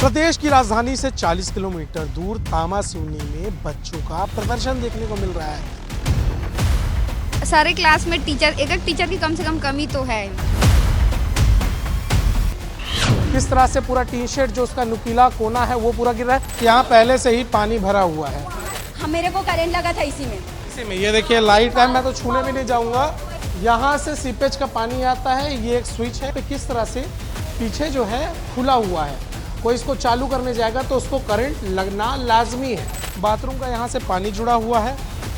प्रदेश की राजधानी से 40 किलोमीटर दूर तामासिवनी में बच्चों का प्रदर्शन देखने को मिल रहा है। सारे क्लास में टीचर, एक टीचर की कम से कम कमी तो है। किस तरह से पूरा टी शर्ट जो उसका नुकीला कोना है वो पूरा गिर रहा है। यहाँ पहले से ही पानी भरा हुआ है। मेरे को करंट लगा था इसी में ये देखिए लाइट है, मैं तो छूने भी नहीं जाऊंगा। यहाँ से सीपेज का पानी आता है, ये एक स्विच है। किस तरह से पीछे जो है खुला हुआ है, कोई इसको चालू करने जाएगा तो उसको करंट लगना लाजमी है। बाथरूम का यहाँ से पानी जुड़ा हुआ है,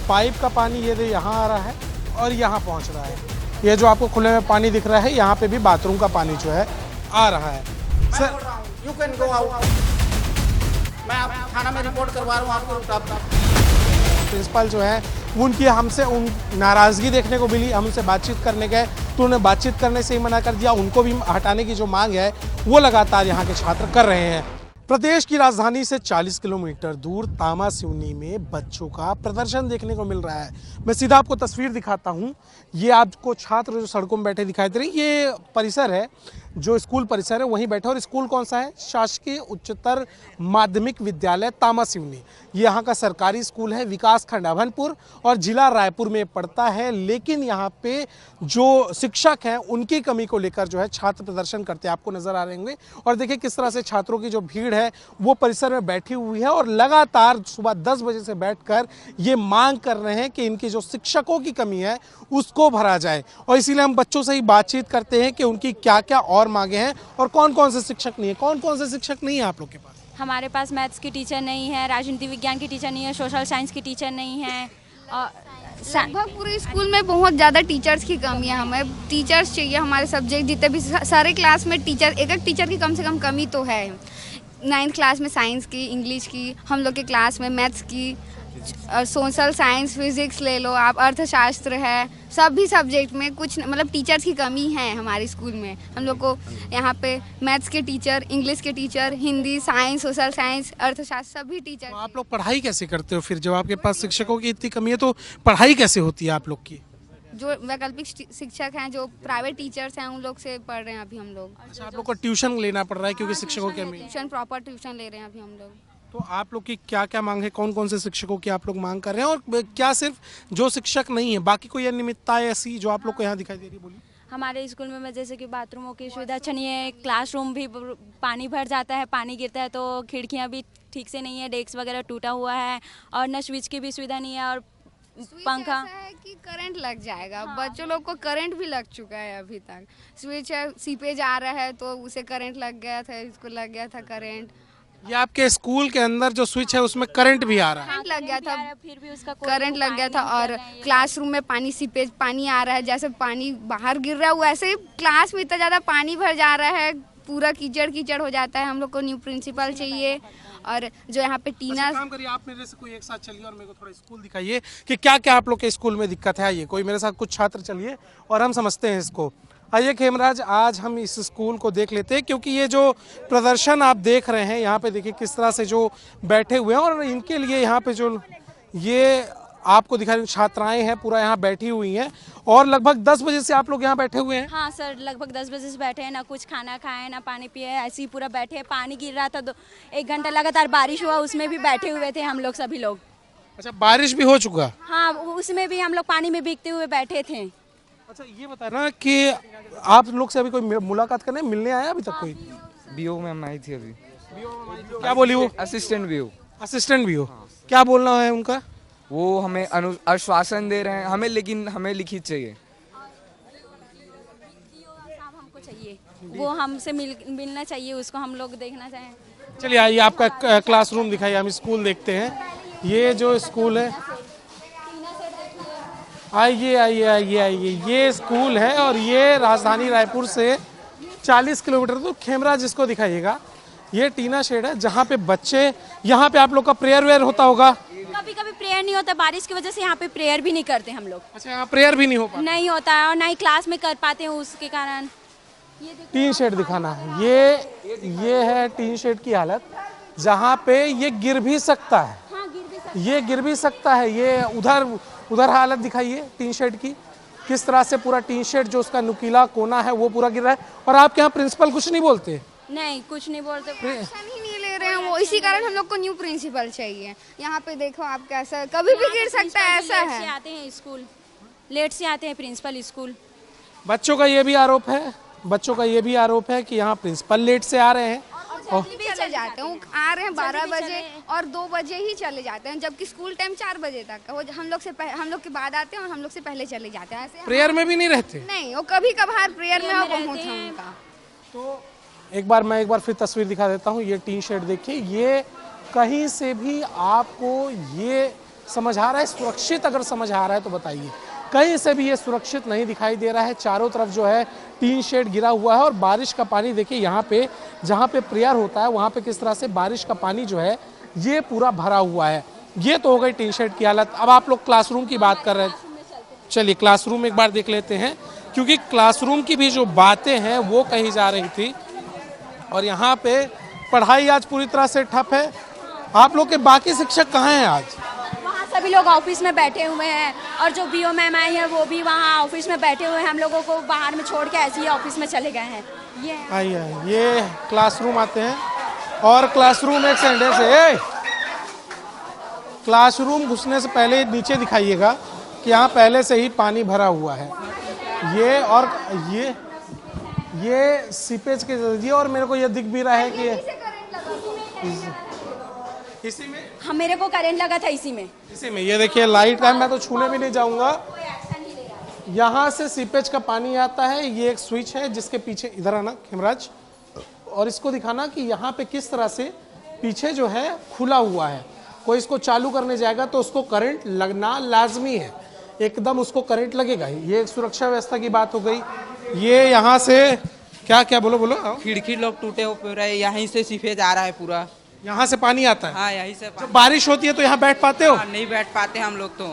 पाइप का पानी ये यहाँ आ रहा है और यहाँ पहुँच रहा है। ये जो आपको खुले में पानी दिख रहा है, यहाँ पे भी बाथरूम का पानी जो है आ रहा है। Sir you can go out. मैं थाना में रिपोर्ट करवा रहा हूँ आपको। प्रिंसिपल जो है उनकी हमसे नाराज़गी देखने को मिली। हम उनसे बातचीत करने गए तो उन्हें बातचीत करने से ही मना कर दिया। उनको भी हटाने की जो मांग है वो लगातार यहाँ के छात्र कर रहे हैं। प्रदेश की राजधानी से 40 किलोमीटर दूर तामासिवनी में बच्चों का प्रदर्शन देखने को मिल रहा है। मैं सीधा आपको तस्वीर दिखाता हूँ। ये आपको छात्र जो सड़कों में बैठे दिखाई दे रहे हैं, ये परिसर है जो स्कूल परिसर है, वहीं बैठे। और स्कूल कौन सा है? शासकीय उच्चतर माध्यमिक विद्यालय तामासिवनी। ये यहाँ का सरकारी स्कूल है, विकास खंड अभनपुर और जिला रायपुर में पड़ता है। लेकिन यहाँ पे जो शिक्षक हैं उनकी कमी को लेकर जो है छात्र प्रदर्शन करते आपको नजर आ रहे होंगे। और देखिए किस तरह से छात्रों की जो भीड़ है वो परिसर में बैठी हुई है और लगातार सुबह 10 बजे से बैठकर ये मांग कर रहे हैं कि इनकी जो शिक्षकों की कमी है उसको भरा जाए। और इसीलिए हम बच्चों से ही बातचीत करते हैं कि उनकी क्या क्या और मांगे हैं और कौन कौन से शिक्षक नहीं है। कौन कौन से शिक्षक नहीं है आप लोग के पास? हमारे पास मैथ्स की टीचर नहीं है, राजनीति विज्ञान की टीचर नहीं है, सोशल साइंस की टीचर नहीं है। और लगभग पूरे स्कूल में बहुत ज़्यादा टीचर्स की कमी है। हमें टीचर्स चाहिए। हमारे सब्जेक्ट जितने भी सारे क्लास में टीचर, एक टीचर की कम से कम कमी तो है। 9th क्लास में साइंस की, इंग्लिश की, हम लोग के क्लास में मैथ्स की, और सोशल साइंस, फिजिक्स ले लो आप, अर्थशास्त्र है, सभी सब्जेक्ट में कुछ मतलब टीचर्स की कमी है हमारे स्कूल में। हम लोग को यहाँ पे मैथ्स के टीचर, इंग्लिश के teacher, Hindi, science, social science, अर्थशास्त्र, सभी टीचर। तो आप लोग पढ़ाई कैसे करते हो फिर? जब आपके पास शिक्षकों की इतनी कमी है तो पढ़ाई कैसे होती है आप लोग की? जो वैकल्पिक शिक्षक हैं, जो प्राइवेट टीचर्स हैं, उन लोग से पढ़ रहे हैं अभी हम लोग। अच्छा, आप लोग को ट्यूशन लेना पड़ रहा है क्योंकि शिक्षकों की कमी है। ट्यूशन, प्रॉपर ट्यूशन ले रहे हैं अभी हम लोग। तो आप लोग की क्या क्या मांग है? कौन कौन से शिक्षकों की आप लोग मांग कर रहे हैं? और क्या सिर्फ जो शिक्षक नहीं है, बाकी कोई अनियमितता ऐसी जो आप लोग को यहाँ दिखाई दे रही है? बोलिए। हमारे स्कूल में जैसे कि बाथरूमों की सुविधा अच्छा नहीं है, क्लासरूम भी पानी भर जाता है, पानी गिरता है तो खिड़कियाँ भी ठीक से नहीं है, डेस्क वगैरह टूटा हुआ है और न स्विच की भी सुविधा नहीं है और पंखा ऐसा है कि करंट लग जाएगा। बच्चों लोग को करंट भी लग चुका है अभी तक। स्विच है, सीपेज आ रहा है तो उसे करंट लग गया था, इसको लग गया था करंट। ये आपके स्कूल के अंदर जो स्विच है उसमें करंट भी आ रहा है? करंट लग गया था, फिर भी उसका कोई करंट लग गया था। और क्लासरूम में पानी, सीपेज पानी आ रहा है, जैसे पानी बाहर गिर रहा है वैसे ही क्लास में इतना ज़्यादा पानी भर जा रहा है, पूरा कीचड़ कीचड़ हो जाता है। हम लोग को न्यू प्रिंसिपल चाहिए। और जो यहाँ पे टीना, काम करिए आप मेरे से कोई एक साथ चलिए और मेरे को थोड़ा स्कूल दिखाइए कि क्या क्या आप लोग के स्कूल में दिक्कत है। आइए कोई मेरे साथ कुछ छात्र चलिए और हम समझते हैं इसको। आइए खेमराज, आज हम इस स्कूल को देख लेते हैं क्योंकि ये जो प्रदर्शन आप देख रहे हैं यहाँ पे देखिए किस तरह से जो बैठे हुए हैं और इनके लिए यहाँ पे जो ये आपको दिखा रही छात्राएं हैं पूरा यहाँ बैठी हुई हैं। और लगभग 10 बजे से आप लोग यहाँ बैठे हुए हैं? हाँ सर, लगभग 10 बजे से बैठे हैं, ना कुछ खाना खाए ना पानी पिए, ऐसे ही पूरा बैठे हैं। पानी गिर रहा था तो 1 घंटा लगातार बारिश हुआ, उसमें भी बैठे हुए थे हम लोग सभी लोग। अच्छा, बारिश भी हो चुका? हाँ, उसमें भी हम लोग पानी में भीगते हुए बैठे थे। अच्छा, ये बताना कि आप लोग से अभी कोई मुलाकात करने मिलने आया अभी तक कोई? बीओ मैम आई थी अभी। क्या बोली वो? Assistant BO. असिस्टेंट भी हो? क्या बोलना है उनका? वो हमें आश्वासन दे रहे हैं हमें, लेकिन हमें लिखित चाहिए। हमको चाहिए, वो हमसे मिलना चाहिए, उसको हम लोग देखना चाहें। चलिए आइए आपका क्लासरूम दिखाइए, हम स्कूल देखते हैं। ये जो स्कूल है, आइए आइए आइए आइए, ये स्कूल है और ये राजधानी रायपुर से 40 किलोमीटर दूर। खेमराज जिसको दिखाइएगा, ये टीना शेड है जहाँ पे बच्चे, यहाँ पे आप लोग का प्रेयर वेयर होता होगा? कभी कभी प्रेयर नहीं होता, बारिश की वजह से यहाँ पे प्रेयर भी नहीं करते हम लोग। अच्छा, यहाँ प्रेयर भी नहीं हो पाता? नहीं होता है और ना ही क्लास में कर पाते हैं उसके कारण। टीन शेड दिखाना है। ये है टीन शेड की हालत जहाँ पे ये गिर भी सकता है। हाँ, ये गिर भी सकता है। ये उधर हालत दिखाइए टीन शेड की, किस तरह से पूरा टी शर्ट जो उसका नुकीला कोना है वो पूरा गिर रहा है। और आपके यहाँ प्रिंसिपल कुछ नहीं बोलते? नहीं, कुछ नहीं बोलते। एक्शन ही नहीं रहे हैं वो, इसी कारण हम लोग को न्यू प्रिंसिपल चाहिए। यहाँ पे देखो आप कैसा, कभी भी गिर सकता है, ऐसा लेट से है। आते हैं स्कूल, लेट से आते हैं प्रिंसिपल स्कूल। बच्चों का ये भी आरोप है, बच्चों का ये भी आरोप है कि यहाँ प्रिंसिपल लेट से आ रहे हैं और जल्दी भी चले जाते हैं, वो आ रहे हैं 12 बजे और 2 बजे ही चले जाते हैं, जबकि स्कूल टाइम 4 बजे तक है। वो हम लोग के बाद आते हैं और हम लोग से पहले चले जाते हैं। ऐसे प्रेयर में भी नहीं रहते। नहीं, वो कभी कभार प्रेयर में हो बहुत है उनका। तो एक बार फिर तस्वीर दिखा देता हूँ। ये टीन शेड देखिए, ये कहीं से भी आपको ये समझ आ रहा है सुरक्षित? अगर समझ आ रहा है तो बताइए। कहीं से भी ये सुरक्षित नहीं दिखाई दे रहा है। चारों तरफ जो है टीन शेड गिरा हुआ है और बारिश का पानी देखिए यहाँ पे, जहाँ पे प्रेयर होता है वहाँ पे किस तरह से बारिश का पानी जो है ये पूरा भरा हुआ है। ये तो हो गई टीन शेड की हालत। अब आप लोग क्लासरूम की बात कर रहे हैं, चलिए क्लासरूम एक बार देख लेते हैं, क्योंकि क्लासरूम की भी जो बातें हैं वो कही जा रही थी। और यहाँ पे पढ़ाई आज पूरी तरह से ठप है। आप लोग के बाकी शिक्षक कहाँ हैं आज? वहाँ सभी लोग ऑफिस में बैठे हुए हैं और जो बीओ मैम आई है वो भी वहाँ ऑफिस में बैठे हुए हैं। हम लोगों को बाहर में छोड़ के ऐसे ही ऑफिस में चले गए हैं। आइए, ये क्लासरूम आते हैं और क्लासरूम एक सेंडे से क्लासरूम घुसने से पहले नीचे दिखाइएगा कि यहाँ पहले से ही पानी भरा हुआ है। ये और ये सीपेज के जरिए, और मेरे को ये दिख भी रहा है कि इसी में, हाँ मेरे को करंट लगा था इसी में। ये देखिए लाइट का, मैं तो छूने भी नहीं जाऊंगा। यहाँ से सीपेज का पानी आता है। ये एक स्विच है जिसके पीछे, इधर आना खेमराज, और इसको दिखाना कि यहाँ पे किस तरह से पीछे जो है खुला हुआ है। कोई इसको चालू करने जाएगा तो उसको करंट लगना लाजमी है, एकदम उसको करंट लगेगा ही। ये एक सुरक्षा व्यवस्था की बात हो गई। ये यहाँ से क्या बोलो आओ। खिड़की लोग टूटे हो पूरा, यहीं से सीपेज आ रहा है पूरा, यहाँ से पानी आता है। हाँ यहीं से जब बारिश होती है तो यहाँ बैठ पाते हो? नहीं बैठ पाते हम लोग तो।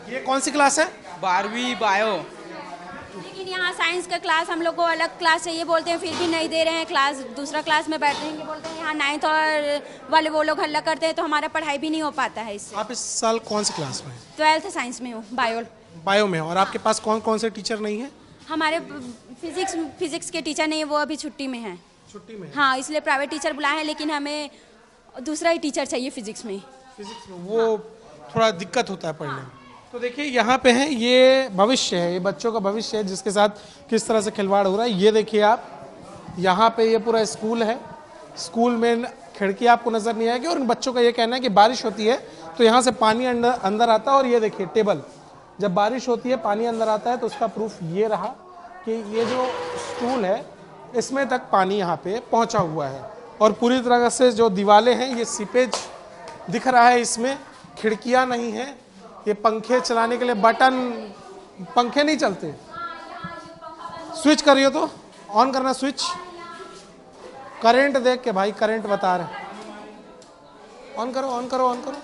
ये कौन सी क्लास है? 12वीं बायो। लेकिन यहाँ साइंस का क्लास हम लोग को अलग क्लास चाहिए बोलते हैं, फिर भी नहीं दे रहे हैं क्लास। दूसरा क्लास में बैठ रहेंगे बोलते हैं। यहाँ 9th और वाले वो लोग हल्ला करते हैं तो हमारा पढ़ाई भी नहीं हो पाता है इससे। आप इस साल कौन सी क्लास में? 12th साइंस में हूँ, बायो में। और आपके पास कौन कौन से टीचर नहीं है? हमारे फिजिक्स के टीचर नहीं है, वो अभी छुट्टी में हैं। छुट्टी में? हाँ, इसलिए प्राइवेट टीचर बुलाए हैं, लेकिन हमें दूसरा ही टीचर चाहिए फिजिक्स में। वो थोड़ा दिक्कत होता है पढ़ने में। तो देखिए यहाँ पे है, ये भविष्य है, ये बच्चों का भविष्य है जिसके साथ किस तरह से खिलवाड़ हो रहा है। ये देखिए आप, यहाँ पे ये पूरा स्कूल है। स्कूल में खिड़की आपको नजर नहीं आएगी और इन बच्चों का ये कहना है कि बारिश होती है तो यहाँ से पानी अंदर आता है। और ये देखिए टेबल, जब बारिश होती है पानी अंदर आता है तो उसका प्रूफ ये रहा कि ये जो स्टूल है इसमें तक पानी यहाँ पे पहुँचा हुआ है। और पूरी तरह से जो दीवारें हैं ये सीपेज दिख रहा है, इसमें खिड़कियाँ नहीं हैं। ये पंखे चलाने के लिए बटन, पंखे नहीं चलते। स्विच करियो तो ऑन करना स्विच, करंट देख के भाई, करंट बता रहे। ऑन करो ऑन करो ऑन करो।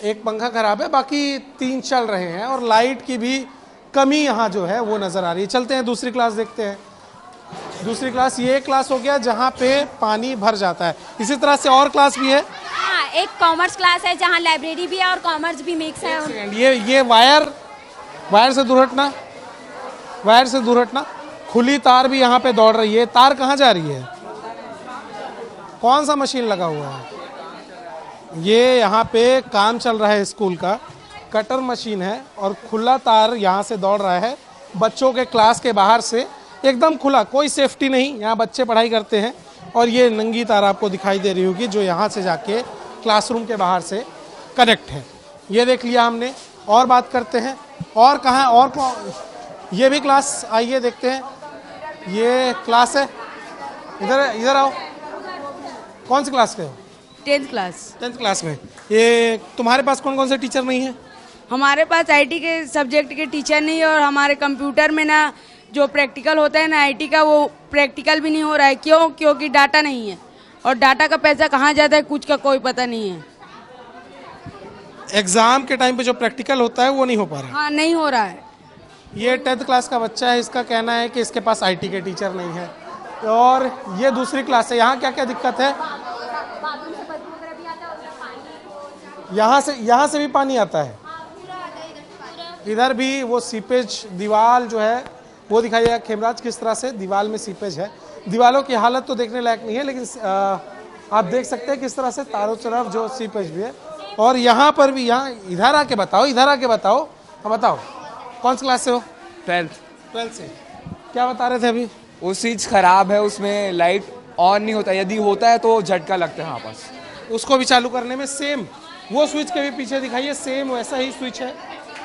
एक पंखा खराब है, बाकी 3 चल रहे हैं और लाइट की भी कमी यहाँ जो है वो नजर आ रही है। चलते हैं दूसरी क्लास देखते हैं। दूसरी क्लास, ये क्लास हो गया जहाँ पे पानी भर जाता है। इसी तरह से और क्लास भी है। हाँ, एक कॉमर्स क्लास है जहाँ लाइब्रेरी भी है और कॉमर्स भी मिक्स है। ये वायर से दूर हटना, वायर से दूर हटना। खुली तार भी यहाँ पे दौड़ रही है। तार कहाँ जा रही है? कौन सा मशीन लगा हुआ है? ये यहाँ पे काम चल रहा है स्कूल का, कटर मशीन है और खुला तार यहाँ से दौड़ रहा है बच्चों के क्लास के बाहर से, एकदम खुला, कोई सेफ्टी नहीं। यहाँ बच्चे पढ़ाई करते हैं और ये नंगी तार आपको दिखाई दे रही होगी जो यहाँ से जाके क्लासरूम के बाहर से कनेक्ट है। ये देख लिया हमने। और बात करते हैं, और कहाँ और ये भी क्लास, आइए देखते हैं। ये क्लास है, इधर आओ। कौन सी क्लास के हो? 10th class. 10th क्लास में। ये तुम्हारे पास कौन कौन से टीचर नहीं है? हमारे पास आईटी के सब्जेक्ट के टीचर नहीं है और हमारे कंप्यूटर में ना जो प्रैक्टिकल होता है ना आईटी का, वो प्रैक्टिकल भी नहीं हो रहा है। क्यों? क्योंकि डाटा नहीं है और डाटा का पैसा कहाँ जाता है कुछ का कोई पता नहीं है। एग्जाम के टाइम पे जो प्रैक्टिकल होता है वो नहीं हो पा रहा। हाँ, नहीं हो रहा है। ये 10th क्लास का बच्चा है, इसका कहना है कि इसके पास आईटी के टीचर नहीं है। और ये दूसरी क्लास है। यहाँ क्या क्या दिक्कत है? यहाँ से भी पानी आता है। इधर भी वो सीपेज दीवार जो है वो दिखाइएगा खेमराज किस तरह से दीवार में सीपेज है। दीवारों की हालत तो देखने लायक नहीं है, लेकिन आप देख सकते हैं किस तरह से चारों तरफ जो सीपेज भी है। और यहाँ पर भी, यहाँ इधर आके बताओ, इधर आके बताओ। हाँ बताओ, कौन सी क्लास से हो? 12th से। क्या बता रहे थे अभी? वो स्विच खराब है, उसमें लाइट ऑन नहीं होता, यदि होता है तो झटका लगता है यहाँ पास। उसको भी चालू करने में सेम वो स्विच के भी पीछे दिखाइए, सेम वैसा ही स्विच है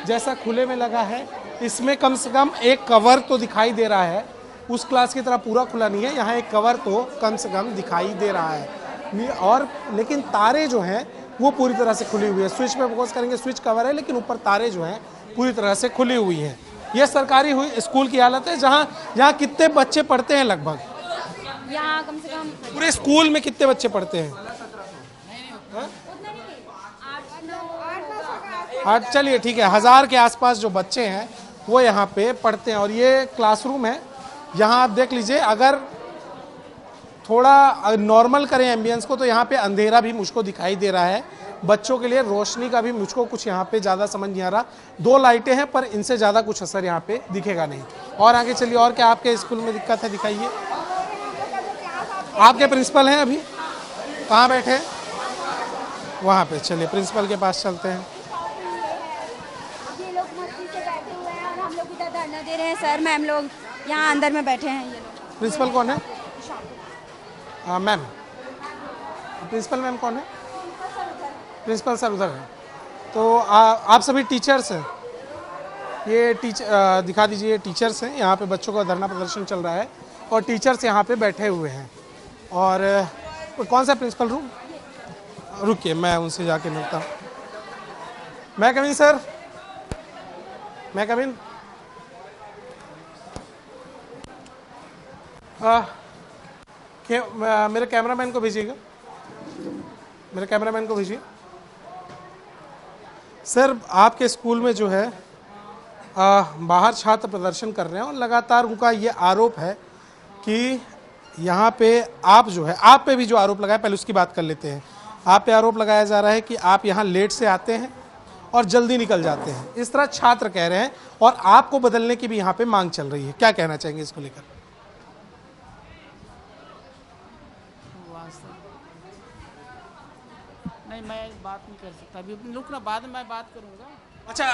जैसा खुले में लगा है। इसमें कम से कम एक कवर तो दिखाई दे रहा है, उस क्लास की तरह पूरा खुला नहीं है, यहाँ एक कवर तो कम से कम दिखाई दे रहा है। और लेकिन तारे जो हैं वो पूरी तरह से खुली हुई है। स्विच पे फोकस करेंगे, स्विच कवर है लेकिन ऊपर तारे जो हैं पूरी तरह से खुली हुई हैं। ये सरकारी स्कूल की हालत है। यहाँ कितने बच्चे पढ़ते हैं? लगभग यहाँ कम से कम पूरे स्कूल में कितने बच्चे पढ़ते हैं? 8। चलिए ठीक है, 1000 के आसपास जो बच्चे हैं वो यहाँ पे पढ़ते हैं। और ये क्लासरूम है। यहाँ आप देख लीजिए, अगर थोड़ा नॉर्मल करें एम्बियंस को तो यहाँ पे अंधेरा भी मुझको दिखाई दे रहा है। बच्चों के लिए रोशनी का भी मुझको कुछ यहाँ पे ज़्यादा समझ नहीं आ रहा। 2 लाइटें हैं पर इनसे ज़्यादा कुछ असर यहाँ पे दिखेगा नहीं। और आगे चलिए, और क्या आपके स्कूल में दिक्कत है दिखाइए। आपके प्रिंसिपल हैं अभी कहाँ बैठे हैं? वहाँ पे। चलिए प्रिंसिपल के पास चलते हैं। ये लोग मस्ती से बैठे हुए हैं और हम लोग इधर धरना दे रहे हैं। सर मैम लोग यहाँ अंदर में बैठे हैं। ये लोग प्रिंसिपल कौन है? मैम। प्रिंसिपल मैम कौन है? प्रिंसिपल सर उधर है। तो आप सभी टीचर्स हैं? ये दिखा दीजिए, ये टीचर्स हैं। यहाँ पे बच्चों का धरना प्रदर्शन चल रहा है और टीचर्स यहाँ पे बैठे हुए हैं। और कौन सा प्रिंसिपल रूम? रुकिए, मैं उनसे जाके मिलता हूँ। मैं कम इन सर? मैं कम इन? मेरे कैमरामैन को भेजिएगा, मेरे कैमरामैन को भेजिए। सर आपके स्कूल में जो है बाहर छात्र प्रदर्शन कर रहे हैं और लगातार उनका ये आरोप है कि यहाँ पे आप जो है, आप पे भी जो आरोप लगाया, पहले उसकी बात कर लेते हैं। आप पे आरोप लगाया जा रहा है कि आप यहाँ लेट से आते हैं और जल्दी निकल जाते हैं, इस तरह छात्र कह रहे हैं। और आपको बदलने की भी यहाँ पे मांग चल रही है। क्या कहना चाहेंगे इसको लेकर? नहीं, मैं बात नहीं कर सकता अभी, लोग ना बाद में मैं बात करूंगा।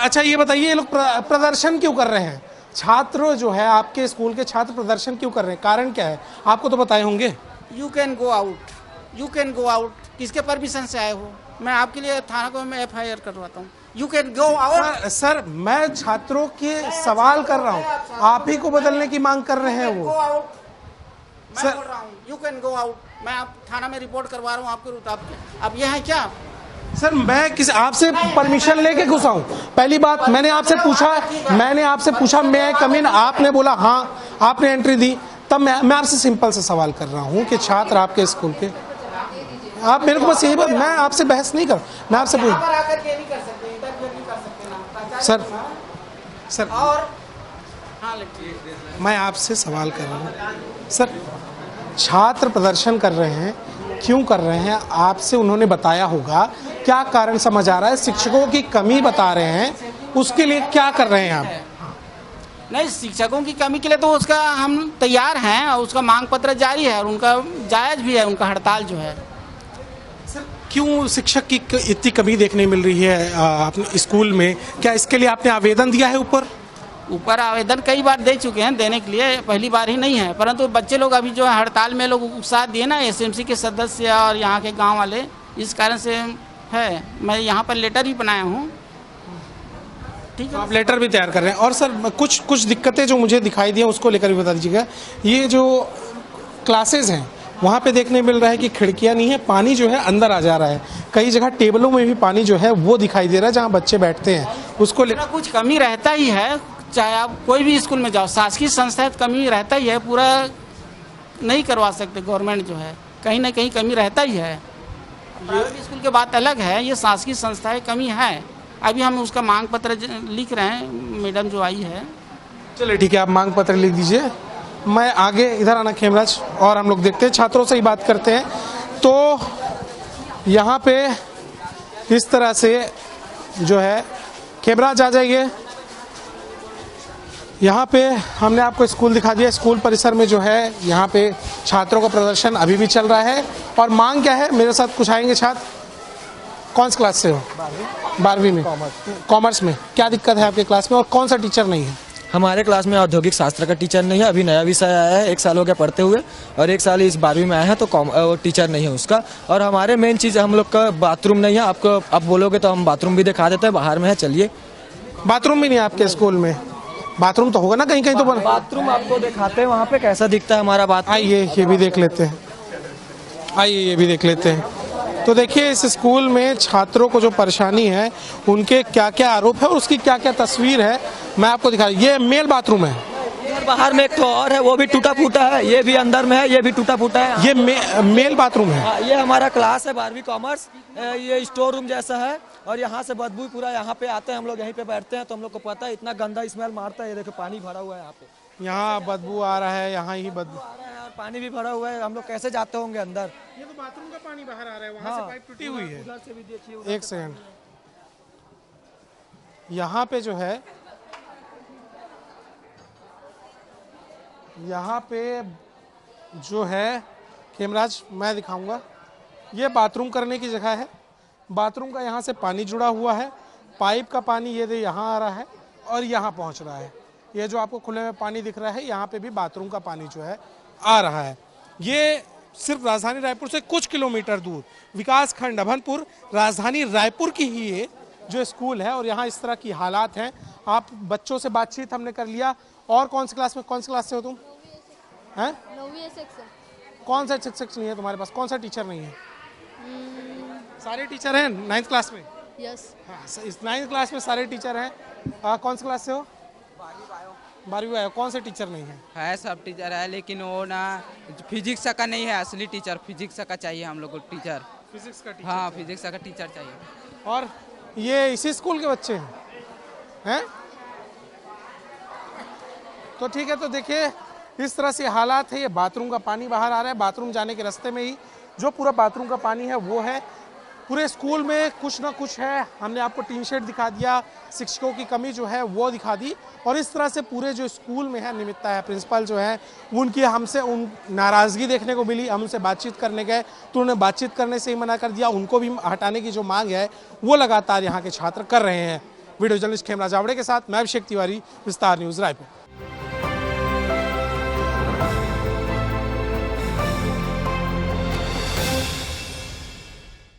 अच्छा, ये बताइए, ये लोग प्रदर्शन क्यों कर रहे हैं? छात्र जो है आपके स्कूल के छात्र प्रदर्शन क्यों कर रहे हैं? कारण क्या है? आपको तो बताए होंगे। You can go out, you can go out. किसके परमिशन से आए हो? मैं आपके लिए थाना को मैं FIR करवाता हूँ। You can go out. Sir मैं छात्रों के सवाल कर रहा हूँ, आप ही को बदलने की मांग कर रहे हैं वो। गो आउट, मैं बोल रहा हूँ यू कैन गो आउट। मैं आप थाना में रिपोर्ट करवा रहा हूँ आपके रुताब। अब ये है क्या? सर मैं किस आपसे परमिशन लेके घुसा हूँ? पहली बात, मैंने आपसे पूछा मैं कम इन, आपने बोला हाँ, आपने एंट्री दी। तब मैं आपसे सिंपल सा सवाल कर रहा हूँ कि छात्र आपके स्कूल के, आप मेरे को बस यही बात, मैं आपसे बहस नहीं कर, मैं आपसे सर और मैं आपसे सवाल कर रहा हूँ। सर छात्र प्रदर्शन कर रहे हैं, क्यों कर रहे हैं? आपसे उन्होंने बताया होगा, क्या कारण समझ आ रहा है? शिक्षकों की कमी बता रहे हैं, उसके लिए क्या कर रहे हैं आप? नहीं, शिक्षकों की कमी के लिए तो उसका हम तैयार हैं और उसका मांग पत्र जारी है और उनका जायज भी है उनका हड़ताल जो है। सर क्यों शिक्षक की इतनी कमी देखने मिल रही है अपने स्कूल में? क्या इसके लिए आपने आवेदन दिया है? ऊपर आवेदन कई बार दे चुके हैं, देने के लिए पहली बार ही नहीं है। परंतु बच्चे लोग अभी जो है हड़ताल में लोग उत्साह दिए ना, SMC के सदस्य और यहाँ के गांव वाले, इस कारण से है। मैं यहाँ पर लेटर भी बनाया हूँ। ठीक है, आप लेटर भी तैयार कर रहे हैं। और सर कुछ दिक्कतें जो मुझे दिखाई दी उसको लेकर भी बता दीजिएगा। ये जो क्लासेज हैं वहाँ पे देखने मिल रहा है कि खिड़कियाँ नहीं है, पानी जो है अंदर आ जा रहा है। कई जगह टेबलों में भी पानी जो है वो दिखाई दे रहा है जहाँ बच्चे बैठते हैं, उसको लेकर कुछ कमी रहता ही है। चाहे आप कोई भी स्कूल में जाओ, शासकीय संस्था कमी रहता ही है, पूरा नहीं करवा सकते। गवर्नमेंट जो है कहीं ना कहीं कमी रहता ही है। प्राइवेट स्कूल की बात अलग है, ये शासकीय संस्थाएं कमी है। अभी हम उसका मांग पत्र लिख रहे हैं, मैडम जो आई है। चलिए ठीक है, आप मांग पत्र लिख दीजिए। मैं आगे इधर आना खेमराज, और हम लोग देखते हैं, छात्रों से ही बात करते हैं। तो यहाँ पे इस तरह से जो है, खेमराज आ जाइए, यहाँ पे हमने आपको स्कूल दिखा दिया। स्कूल परिसर में जो है यहाँ पे छात्रों का प्रदर्शन अभी भी चल रहा है। और मांग क्या है, मेरे साथ कुछ आएंगे छात्र। कौन सी क्लास से हो? 12वीं में। कॉमर्स में। क्या दिक्कत है आपके क्लास में और कौन सा टीचर नहीं है? हमारे क्लास में औद्योगिक शास्त्र का टीचर नहीं है, अभी नया विषय आया है, 1 साल हो गया पढ़ते हुए, और 1 साल इस 12वीं में आया है, तो टीचर नहीं है उसका। और हमारे मेन चीज़ हम लोग का बाथरूम नहीं है। आपको आप बोलोगे तो हम बाथरूम भी दिखा देते हैं, बाहर में है, चलिए। बाथरूम भी नहीं है आपके स्कूल में? बाथरूम तो होगा ना कहीं कहीं तो बना। बाथरूम आपको दिखाते हैं वहाँ पे कैसा दिखता है हमारा बाथरूम। आइए ये भी देख लेते हैं, आइए ये भी देख लेते हैं। तो देखिए इस स्कूल में छात्रों को जो परेशानी है, उनके क्या क्या आरोप है और उसकी क्या क्या तस्वीर है, मैं आपको दिखा। ये मेल बाथरूम है। और बाहर में एक तो और है, वो भी टूटा फूटा है। ये भी अंदर में है, ये भी टूटा फूटा है। ये मेल बाथरूम है। हाँ, ये हमारा क्लास है 12वीं कॉमर्स। ये स्टोर रूम जैसा है, और यहाँ से बदबू पूरा यहाँ पे आते हैं, हम लोग यहीं पे बैठते हैं, तो हम लोग को पता है इतना गंदा स्मेल मारता है। ये देखो पानी भरा हुआ है यहाँ पे, यहाँ बदबू आ रहा है, यहाँ ही बदबू आ रहा है और पानी भी भरा हुआ है। हम लोग कैसे जाते होंगे अंदर? ये तो बाथरूम का पानी बाहर आ रहा है, वहाँ हाँ, से पाइप टूटी हुई है। उधर से भी देखिए। एक सेकंड, यहाँ पे जो है, यहाँ पे जो है खेमराज मैं दिखाऊंगा, ये बाथरूम करने की जगह है। बाथरूम का यहाँ से पानी जुड़ा हुआ है, पाइप का पानी ये दे यहाँ आ रहा है और यहाँ पहुँच रहा है। ये जो आपको खुले में पानी दिख रहा है, यहाँ पे भी बाथरूम का पानी जो है आ रहा है। ये सिर्फ राजधानी रायपुर से कुछ किलोमीटर दूर विकास खंड अभनपुर, राजधानी रायपुर की ही ये जो स्कूल है, और यहाँ इस तरह की हालात हैं। आप बच्चों से बातचीत हमने कर लिया। और कौन सी क्लास में, कौन सी क्लास से हो तुम? हैं? 9वीं सेक्शन। कौन सा शिक्षक नहीं है तुम्हारे पास? कौन सा टीचर नहीं है? सारे टीचर हैं 9th क्लास में? यस। हाँ, इस 9th क्लास में सारे टीचर हैं। कौन सी क्लास से हो? 12वीं आयो। कौन से टीचर नहीं है? सब टीचर है, लेकिन वो ना फिजिक्स का नहीं है असली टीचर। फिजिक्स का चाहिए हम लोग को टीचर। फिजिक्स का टीचर? हाँ, फिजिक्स का टीचर चाहिए। और ये इसी स्कूल के बच्चे हैं? तो ठीक है, तो देखिए इस तरह से हालात है। ये बाथरूम का पानी बाहर आ रहा है। बाथरूम जाने के रास्ते में ही जो पूरा बाथरूम का पानी है वो है। पूरे स्कूल में कुछ ना कुछ है। हमने आपको टीन शेड दिखा दिया, शिक्षकों की कमी जो है वो दिखा दी, और इस तरह से पूरे जो स्कूल में है निमित्ता है प्रिंसिपल जो है, उनकी हमसे नाराज़गी देखने को मिली। हम उनसे बातचीत करने गए तो उन्हें बातचीत करने से ही मना कर दिया। उनको भी हटाने की जो मांग है वो लगातार यहाँ के छात्र कर रहे हैं। वीडियो जर्नलिस्ट खेमराज आवड़े के साथ मैं अभिषेक तिवारी, विस्तार न्यूज़ रायपुर।